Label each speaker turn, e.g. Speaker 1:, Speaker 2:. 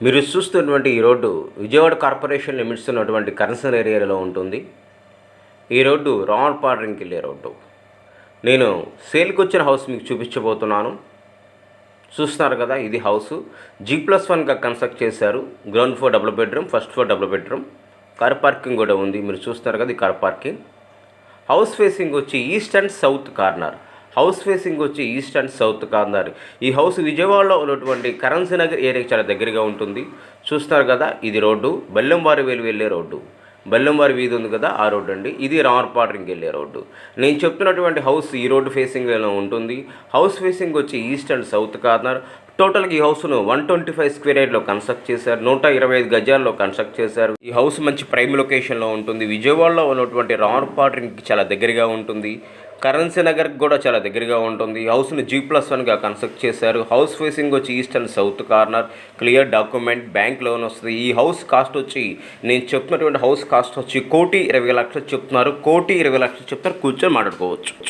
Speaker 1: మీరు చూస్తున్నటువంటి ఈ రోడ్డు విజయవాడ కార్పొరేషన్ లిమిట్స్ ఉన్నటువంటి కన్సర్న్ ఏరియాలో ఉంటుంది. ఈ రోడ్డు రామపాడ్రంకి వెళ్ళే రోడ్డు. నేను సేల్కి వచ్చిన హౌస్ మీకు చూపించబోతున్నాను. చూస్తున్నారు కదా, ఇది హౌస్ G+1గా కన్స్ట్రక్ట్ చేశారు. Ground floor double bedroom, first floor double bedroom, car parking కూడా ఉంది. మీరు చూస్తున్నారు కదా, ఈ కార్ పార్కింగ్. హౌస్ ఫేసింగ్ వచ్చి east and south corner. House facing వచ్చి ఈస్ట్ అండ్ సౌత్ కార్నర్. ఈ హౌస్ విజయవాడలో ఉన్నటువంటి కరెన్సీ నగర్ ఏరియాకి చాలా దగ్గరగా ఉంటుంది. చూస్తారు కదా, ఇది రోడ్డు బెల్లంవారి వెళ్ళే రోడ్డు. బెల్లంవారి వీధి ఉంది కదా, ఆ రోడ్డు అండి. ఇది రామపాడ్రంకి వెళ్ళే రోడ్డు. నేను చెప్తున్నటువంటి హౌస్ ఈ రోడ్డు ఫేసింగ్లో ఉంటుంది. హౌస్ ఫేసింగ్ వచ్చి ఈస్ట్ అండ్ సౌత్ కార్నర్. టోటల్గా ఈ హౌస్ను 125 స్క్వేర్ యార్డ్లో కన్స్ట్రక్ట్ చేశారు. 125 గజాల్లో కన్స్ట్రక్ట్ చేశారు. ఈ హౌస్ మంచి ప్రైమ్ లొకేషన్లో ఉంటుంది. విజయవాడలో ఉన్నటువంటి రామపాడ్రంకి చాలా దగ్గరగా ఉంటుంది. కరెన్సీ నగర్కి కూడా చాలా దగ్గరగా ఉంటుంది. ఈ హౌస్ను G+1గా కన్స్ట్రక్ట్ చేశారు. హౌస్ ఫేసింగ్ వచ్చి east and south corner. Clear document, bank loan వస్తుంది. ఈ హౌస్ కాస్ట్ వచ్చి నేను చెప్తున్నటువంటి హౌస్ కాస్ట్ వచ్చి 1,20,00,000 చెప్తున్నారు. 1,20,00,000 చెప్తారు. కూర్చొని మాట్లాడుకోవచ్చు.